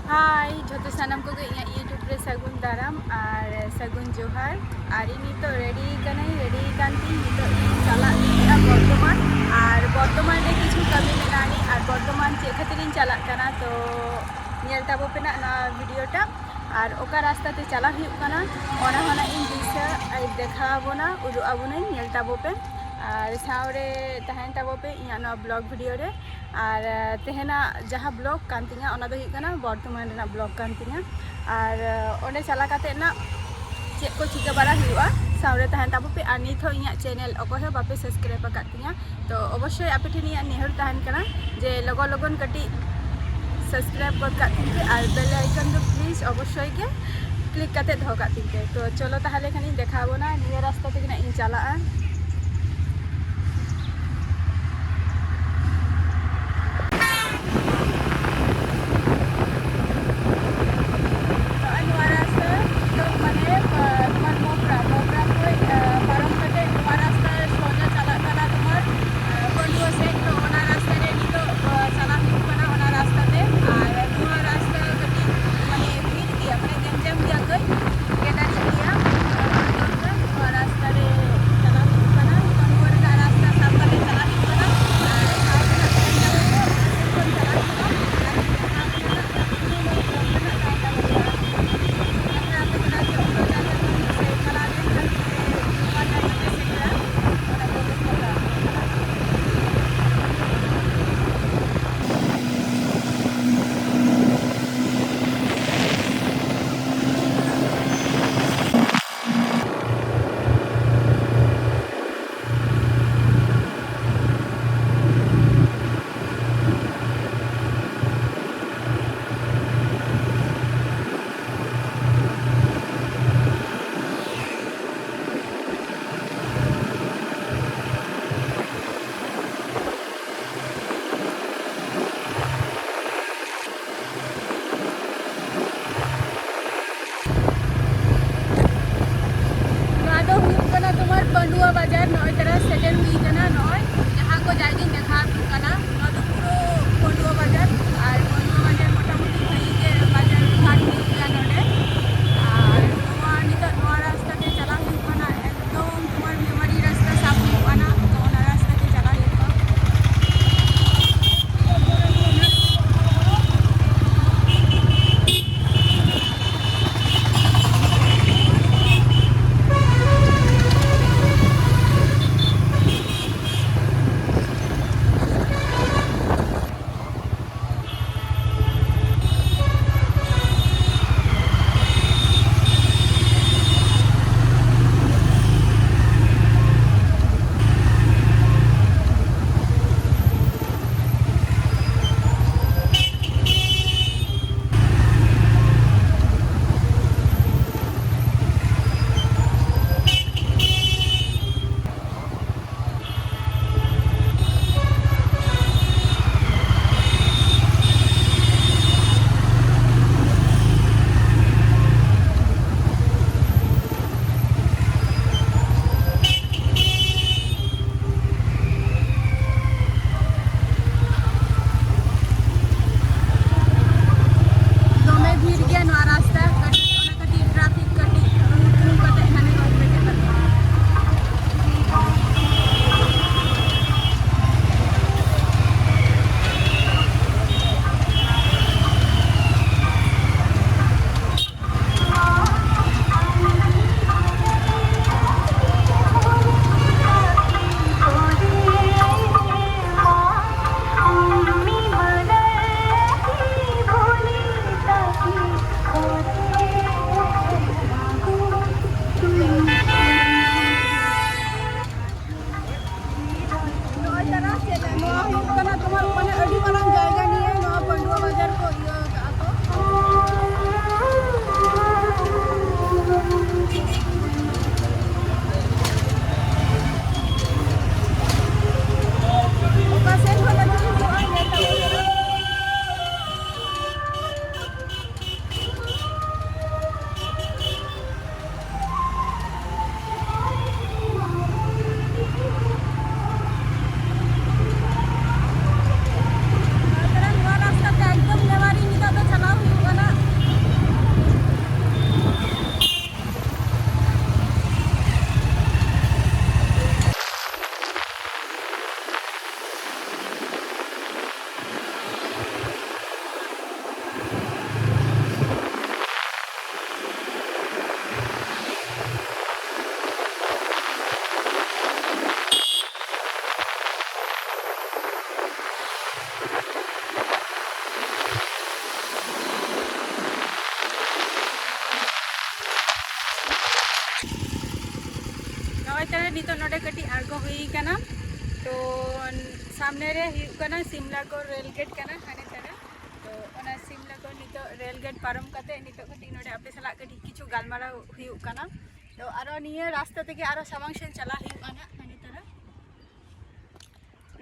हाय जो सानम को यूट्यूब रे सगुन दाराम और सगुन जोहार और नितो रेडी कांती चला बर्तमान और बर्तमान रे किछु कमी मेनानी और बर्तमान चे खातिर चला कना तो नेल ताबो पेना ना वीडियोटा और ओका रास्ता ते चला हुई कना ओना होना इन दिशा देखा बोना उदु आबुना नेल ताबो पे और सावरे तहन ताबो पे इया ना ब्लॉग वीडियो रे और तेहना जहाँ ब्लॉग कांतिया ओना दो हुई कना बर्तमान रेना ब्लॉग कांतिया और ओने चला काते ना चेक को चिका बारा हुआ सावरे तहन ताबो पे और नित हो इया चैनल अकोय बापे सब्सक्राइब कातिया तो अवश्य आपे ठेन इया नेहर तहन कना जे लगन लगन कटी सब्सक्राइब कर कातिन और बेल आइकन तो प्लीज अवश्य के क्लिक काते दो कातिन तो चलो ताहले खानी देखाबो ना निया रास्ता ते इन चला नितो नोडे कटी आगो हुई कना तो सामने रे हुई कना सिमलागोर रेल गेट कना हाने तारा तो ओना सिमलागोर नितो रेल गेट पारम काते नितो कटी नोडे आपे सला कटी किछु गालमारा हुई कना तो आरो निये रास्ता तेगे आरो सामांग सेन चला हुई कना हाने तारा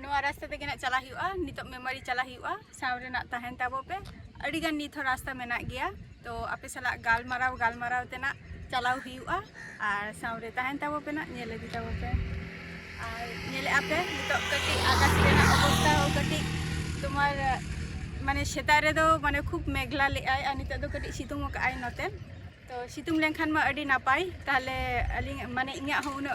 नोआ रास्ता तेगे ना चला हुआ नितो मेमोरी चला हुआ सावरे ना तहन ताबो पे अडिगान निथो रास्ता मेना गया तो आपे सला गालमाराव तेना चलाव हुआ और सावरे तहन ताबो पे ना नेले दी ताबो पे और नेले आपे नितो कटी आकाश रेना अवस्था हो कटी तुम्हार माने सेता रे दो माने खूब मेघला ले आय और नितो दो कटी सितुंग का आय नते तो सितुंग लेनखान मा अडी नापाय ताहले अली माने इन्या हो उन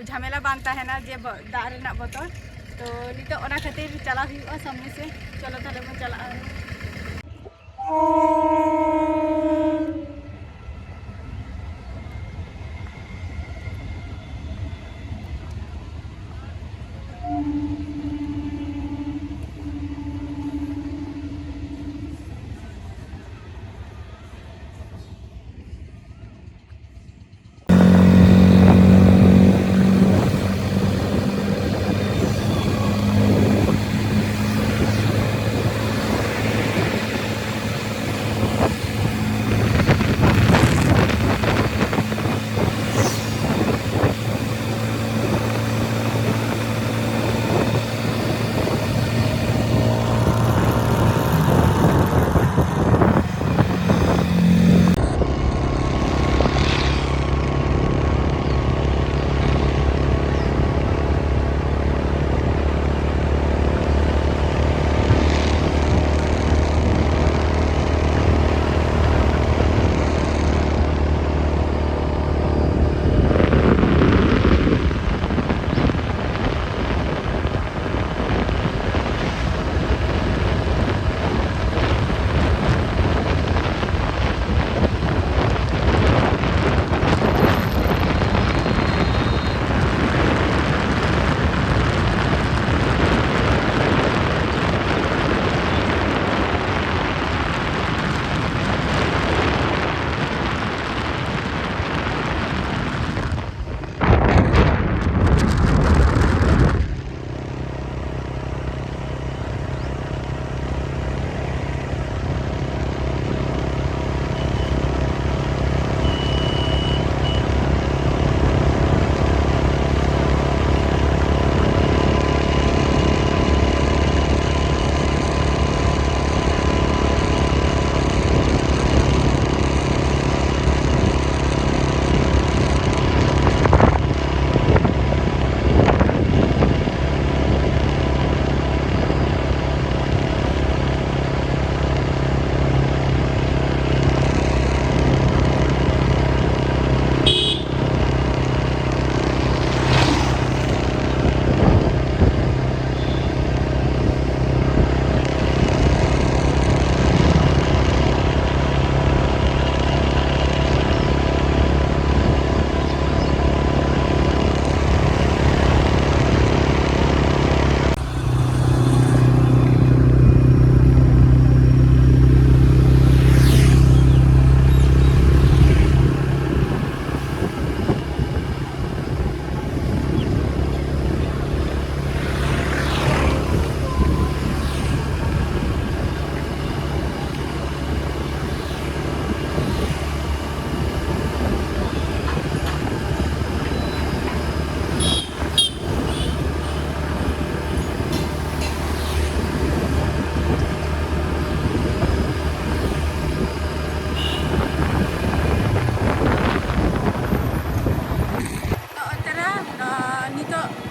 झमेला बान ताहेना जे दा रेना बोतल तो नितो ओना खातिर चला हुआ सामने से चलो ताहले बन चला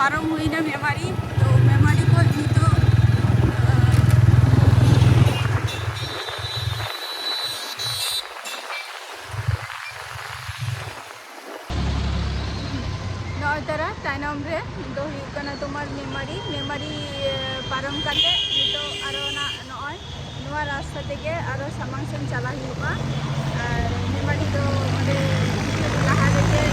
पारम हुई ना मेमारी तो मेमारी को नितो नौतरा तायनम रे दो हुई तुम्हार मेमारी पारम काते नितो आरो ना नय नोआ रास्ता तेगे आरो सामांग सेन चला हुआ और मेमारी दो ओंडे लाहा रेगे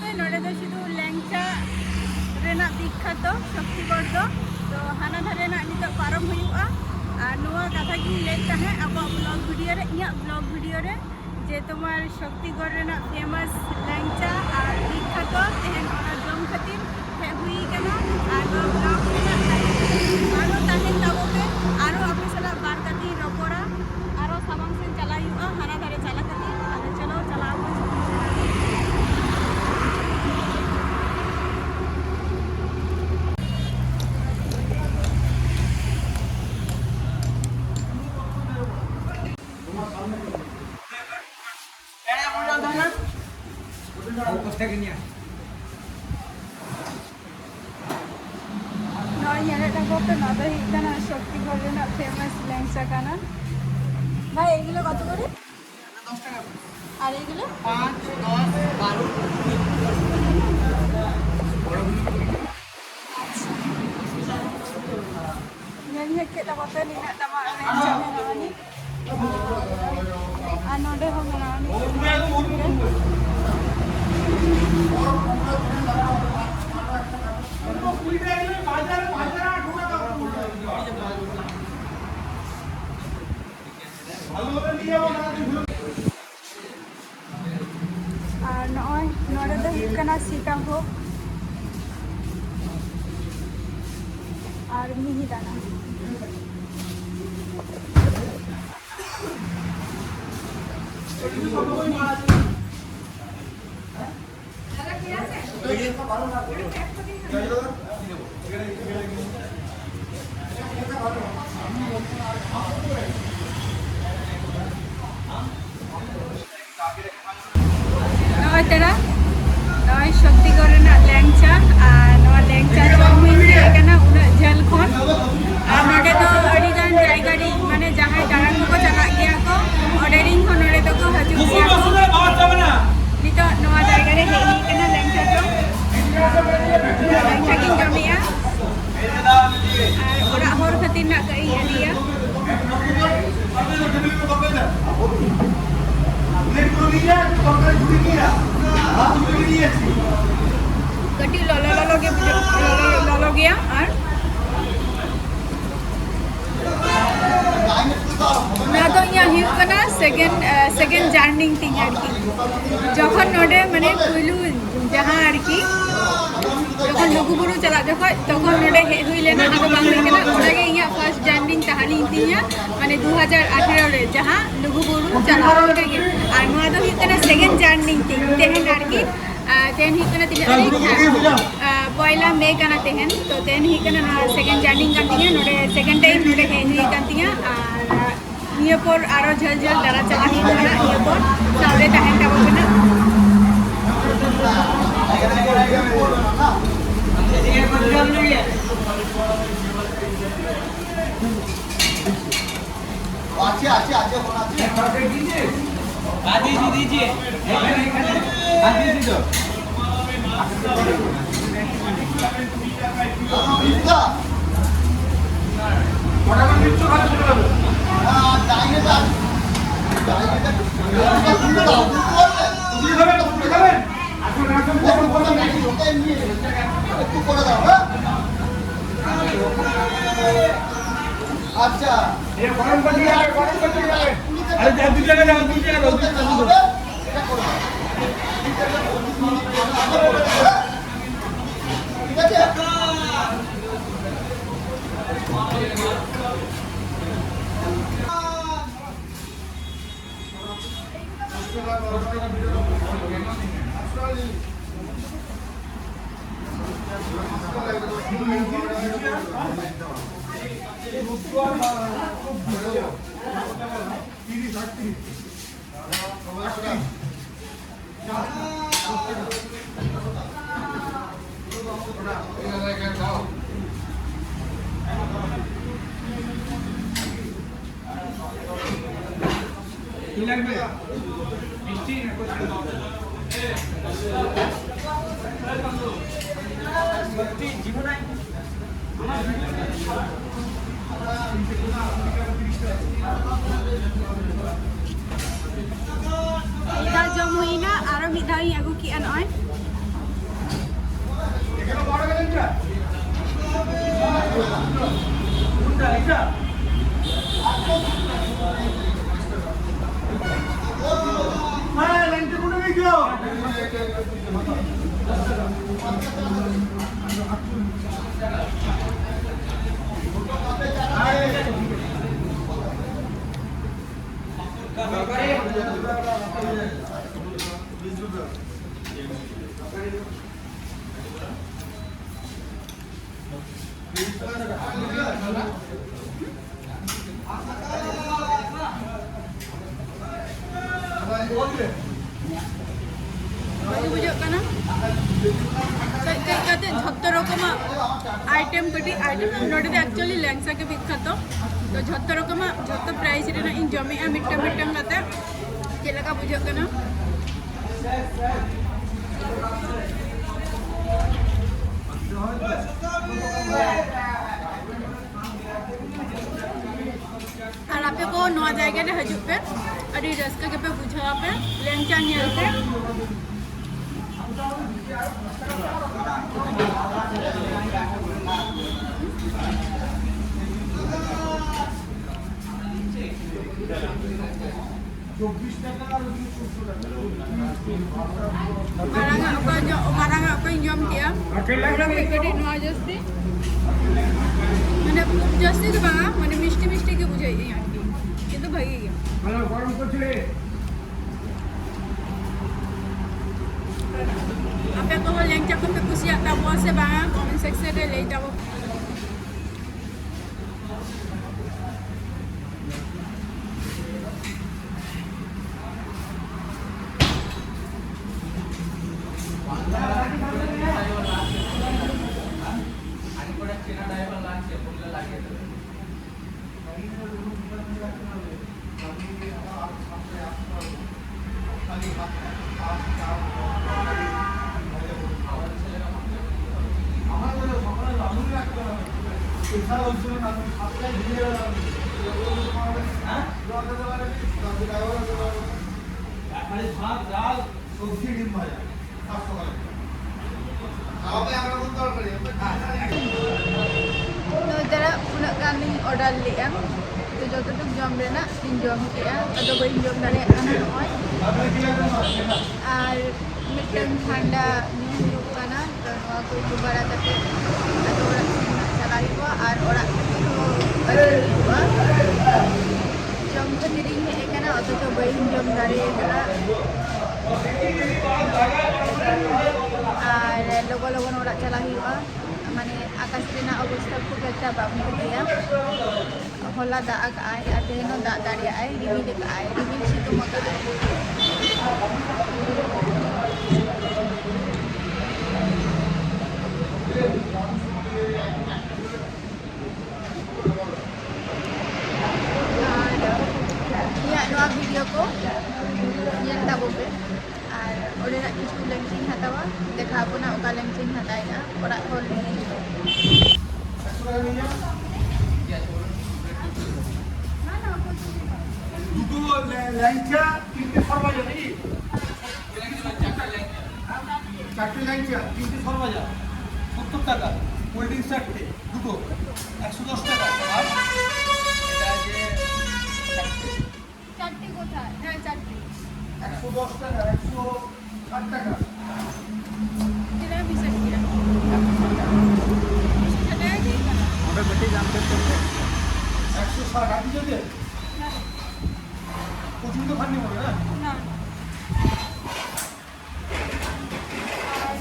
ᱯᱮ ᱱᱚᱰᱮ ᱫᱚ ᱥᱩᱫᱷᱩ ᱞᱮᱝᱪᱟ ᱨᱮᱱᱟᱜ ᱵᱤᱠᱠᱷᱟᱛᱚ ᱥᱚᱠᱛᱤᱜᱚᱲ ᱫᱚ ᱛᱚ ᱦᱟᱱᱟ ᱫᱷᱟᱨᱮ ᱨᱮᱱᱟᱜ ᱱᱤᱛᱚᱜ ᱯᱟᱨᱚᱢ ᱦᱩᱭᱩᱜᱼᱟ ᱟᱨ ᱱᱚᱣᱟ ᱠᱟᱛᱷᱟ ᱜᱤᱧ ᱞᱟᱹᱭ ᱛᱟᱦᱮᱸ ᱟᱵᱚᱣᱟᱜ ᱵᱞᱚᱜ ᱵᱷᱤᱰᱤᱭᱳ ᱨᱮ ᱤᱧᱟᱹᱜ ᱵᱞᱚᱜ ᱵᱷᱤᱰᱤᱭᱳ ᱨᱮ যে তোমার শক্তিগড় রেনাᱜ ফেমাস ল্যাংচা আর বিখ্যাত তেহেন অনা জম খাতির হে হুই কেনা আর ব্লগ রেনাᱜ আরো তাহেন তাবোকে আরো আপনি সালা বার কাতি রপড়া আরো সামাং সেন চালা হুᱭᱩᱜᱼᱟ হানা ধারে চালা খাতি তাহলে চলো চালাও শক্তিগড় রেনাᱜ ফেমাস ল্যাংচা কানা ভাই এগুলো কত করে 10 টাকা আর এগুলো 5 10 12 Yan higit ako ito, hindi na tama ang lecture na naman ano rin ako naman আর নয় নড়ে ᱫᱚ ᱦᱩᱭᱩᱜ ᱠᱟᱱᱟ ᱥᱤᱛᱟᱵᱷᱳᱜ আর মিহিদানা নয় তেরা নয় শক্তিগড় রেনাᱜ ল্যাংচা আর নয়া ল্যাংচা জম ᱦᱩᱭ ᱠᱟᱱᱟ ᱩᱱᱟᱹᱜ ᱡᱷᱟᱹᱞ ᱠᱷᱚᱱ আর ᱱᱚᱰᱮ ᱫᱚ ᱟᱹᱰᱤ ᱜᱟᱱ ᱡᱟᱭᱜᱟ ᱨᱮ ᱢᱟᱱᱮ ᱡᱟᱦᱟᱸᱭ ᱫᱟᱬᱟᱱ ᱠᱚ ᱪᱟᱞᱟᱜ ᱜᱮᱭᱟ ᱠᱚ ᱚᱰᱟᱨᱤᱝ ᱦᱚᱸ ᱱᱚᱰᱮ ᱫᱚᱠᱚ ᱦᱤᱡᱩᱜ ᱜᱮᱭᱟ ᱠᱚ ᱱᱤᱛᱚᱜ ᱱᱚᱣᱟ ᱡᱟᱭᱜᱟ ᱨᱮ ᱦᱮᱡ ᱦᱩᱭ ᱠᱟᱱᱟ ᱞᱮᱝᱪᱟ ᱡᱚᱢ ᱞᱮᱝᱪᱟ ᱜᱤᱧ ᱡᱚᱢᱮᱜᱼᱟ আর ওরা হর খাতির না কই আলিয়া कटी ललो ललो गया और ना तो यहाँ हुई कना सेकेंड जार्निंग थिंग आरकी जखन नोडे माने पुइलु जहाँ आरकी जखन लुगुबुरु चला जखन तखन नोडे हे हुई लेना आदो बांग हुई कना ओनागे यहाँ फर्स्ट जार्निंग तहानी थिया माने 2018 रे जहाँ लुगुबुरु चला ओनागे और नोआ दो हुई कना सेकेंड जार्निंग थिंग तेहन आरकी तेन ही कना तिना पहला मे कना तेहन तो तेन ही कना सेकेंड जार्निंग कान तिया नोडे सेकेंड टाइम नोडे हे हुई कान तिया और निया पर आरो झल झल दारा चला ही कना निया पर सावरे ताहेन ताबो कना আছে होना चाहिए दीजिए दीजिए अच्छा ये गरम कर दिया अरे दूसरी जगह जाओ दूसरी जगह जम हुई ना आरो मिदाई आगु की अन eye bagi bujuk kana kait kate jhotto rokoma item kati item node de actually langsa ke bikhato to jhotto rokoma jhotto price rena in jami a mittam kate chelaka bujuk kana আর আপে को नवा জায়গা রে হজুক पे अड़ी Ruska के पे बुझा पे लेंचा नियलते maranga ko jom kia orang ekadi नवा जस्ती মানে जस्ती तो बांगा মানে মিষ্টি মিষ্টি के बुझाई আর কি কিন্তু ভাগি গিয়া ভালো গরম করছিলে apa ko lengca ko pe kusiak ta buat se banga comment section re lei ta ভাত ডাল সবজি ডিম ভাজা খাওয়াবে আমরা কোন তরকারি तो इधर उन्हें गानी ऑर्डर लिया तो जो तो जम लेना इंजॉम किया तो वही इंजॉम डाले खाना नॉय और मिटन ठंडा न्यू खाना तो वहाँ कोई दोबारा तक तो चलाई हुआ और हुआ जम तो निरी है एक ना तो वही इंजॉम डाले और लोगों लोगों ने चलाई हुआ माने आकाश रेना अवस्था खूब अच्छा बाबू दिया होला दाग आए अतेनो दाग दाड़ी आए रिमिल आए रिमिल सितुम आए या नवा वीडियो को ये तब पे और ओडेना किछु लेंसिंग हतावा देखा पुना ओका लेंसिंग हताइना ओरा होल দুটো ল্যাংচা তিনটে সরবাজা নাকি চারটে ল্যাংচা তিনটে সরবাজা 70 টাকা কোল্ড ড্রিঙ্কস চারটে দুটো 110 টাকা আর এটা যে চারটি কোথায় হ্যাঁ চারটি 110 টাকা 160 টাকা কিরা বিসার কিরা সেটা কি ওটা বেটে জানতে চাইলে 160 আদি যদি প্রচুর তো খানি হবে না না আর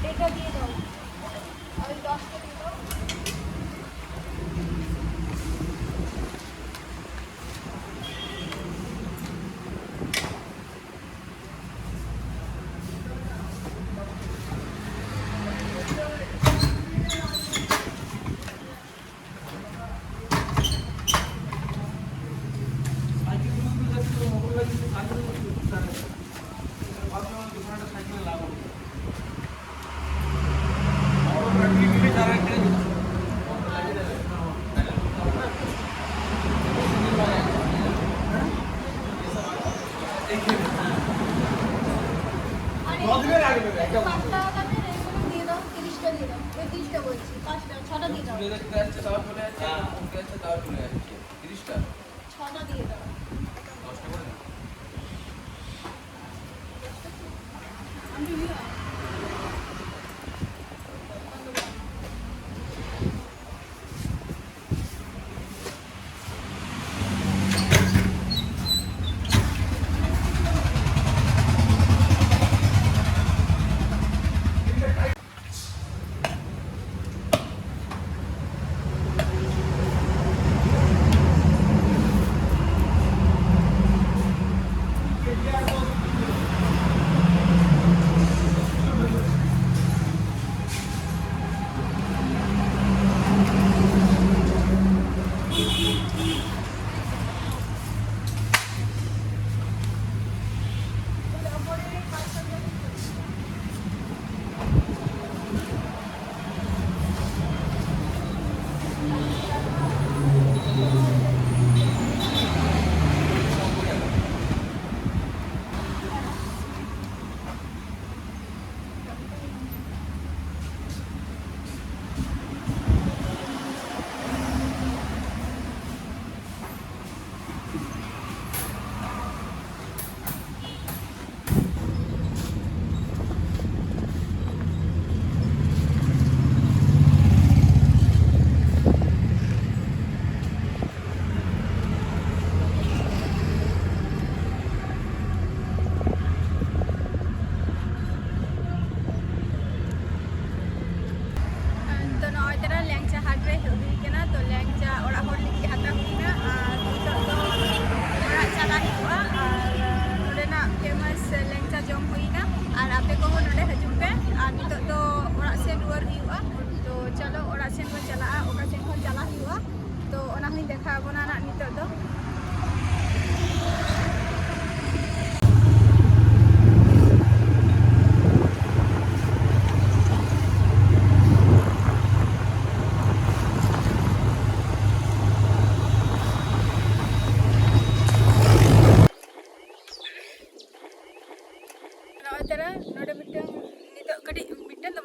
এটা দিয়ে দাও আর 10 টা দিয়ে দাও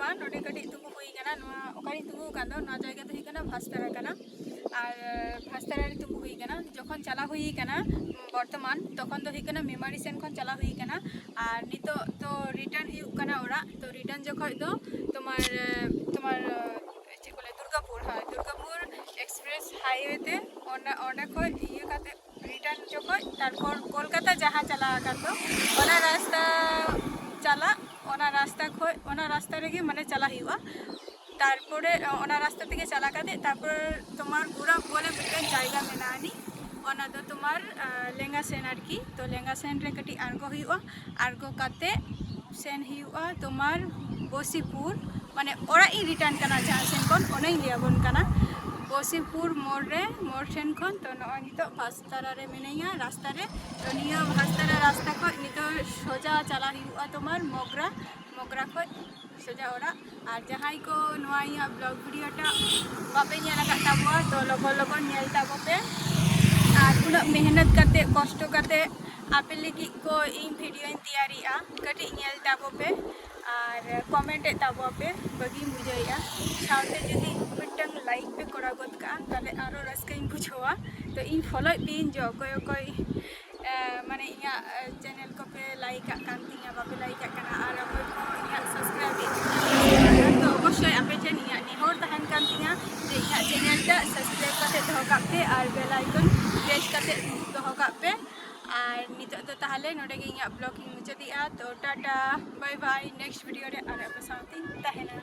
ᱵᱟᱝ ᱱᱚᱰᱮ ᱠᱟᱹᱴᱤᱡ ᱛᱩᱸᱜᱩ ᱦᱩᱭ ᱠᱟᱱᱟ ᱱᱚᱣᱟ ᱚᱠᱟᱨᱤᱧ ᱛᱩᱸᱜᱩ ᱟᱠᱟᱱ ᱫᱚ ᱱᱚᱣᱟ ᱡᱟᱭᱜᱟ ᱫᱚ ᱦᱩᱭᱩᱜ ᱠᱟᱱᱟ ᱵᱷᱟᱥᱛᱟᱨᱟ ᱠᱟᱱᱟ ᱟᱨ ᱵᱷᱟᱥᱛᱟᱨᱟ ᱨᱮ ᱛᱩᱸᱜᱩ ᱦᱩᱭ ᱠᱟᱱᱟ ᱡᱚᱠᱷᱚᱱ ᱪᱟᱞᱟᱣ ᱦᱩᱭ ᱠᱟᱱᱟ ᱵᱚᱨᱛᱚᱢᱟᱱ ᱛᱚᱠᱷᱚᱱ ᱫᱚ ᱦᱩᱭᱩᱜ ᱠᱟᱱᱟ ᱢᱮᱢᱟᱨᱤ ᱥᱮᱱ ᱠᱷᱚᱱ ᱪᱟᱞᱟᱣ ᱦᱩᱭ ᱠᱟᱱᱟ ᱟᱨ ᱱᱤᱛᱚᱜ ᱫᱚ রিটার্ন ᱦᱩᱭᱩᱜ ᱠᱟᱱᱟ ᱚᱲᱟᱜ ᱛᱚ রিটার্ন ᱡᱚᱠᱷᱚᱡ ᱫᱚ তোমার ᱪᱮᱫ ᱠᱚ ᱞᱟᱹᱭᱟ দুর্গাপুর ᱦᱳᱭ দুর্গাপুর এক্সপ্রেস হাইওয়ে তে ᱚᱸᱰᱮ ᱠᱷᱚᱡ ᱤᱭᱟᱹ ᱠᱟᱛᱮ রিটার্ন ᱡᱚᱠᱷᱚᱡ তারপর কলকাতা ᱡᱟᱦᱟᱸ ᱪᱟᱞᱟᱣ ᱟᱠᱟᱱ ᱫᱚ ᱚᱱᱟ রাস্তা চালাᱜ ᱚᱱᱟ রাস্তা ᱨᱮᱜᱮ মানে চালা ᱦᱩᱭᱩᱜᱼᱟ তারপরে ওনা রাস্তা থেকে চালা কাতে তারপর তোমার ঘোরা বলে মিটন জায়গা মেনানি ওনা দো তোমার লেঙ্গা সেন আর কি তো লেঙ্গা সেন রে কাটি আরগো হুইউआ আরগো কাতে সেন হুইউआ তোমার বসিপুর মানে ওরা ই রিটার্ন কানা জাহাं সেন কোন ওনাই লিয়াবন কানা বসিপুর মোড় সেন কোন তো নয় নিতো ভাস্তারা রে মিনাইয়া রাস্তা রে তো নিয়া ভাস্তারা রাস্তা কো নিতো সোজা চালা হুইউआ তোমার মগরা কো সোজা ওরা আর যাহাই কো নোয়া ইয়া ব্লগ ভিডিওটা বাপে নিয়া লাগাত তাবুआ তো লগন নেল তাবো पे আর উনা মেহনত করতে কষ্ট করতে আপেল লাগি কো ইন ভিডিও ইন তৈয়ারিয়া কাটি নেল তাবো पे আর কমেন্ট তাবো पे বগি বুঝাইয়া সাথে যদি মিটং লাইক पे করা গত কা তাহলে আরো রাস্কাইন বুঝোয়া তো ইন ফলো পিন জো কই মানে ইয়া চ্যানেল কো पे লাইক কান্তিয়া বাপে লাইক কানা আর অকয় কো ইয়া সাবস্ক্রাইব তো অবশ্যই আপে চ্যানেল ইয়া নিহর তাহান কান্তিয়া যে ইয়া চ্যানেলটা সাবস্ক্রাইব করতে দহ কাপে আর বেল আইকন প্রেস করতে দহ কাপে আর নিতো তো তাহলে নোডে গে ইয়া ব্লগিং মুচাদিয়া তো tata bye bye next video রে আর আপে সাথে তাহেনা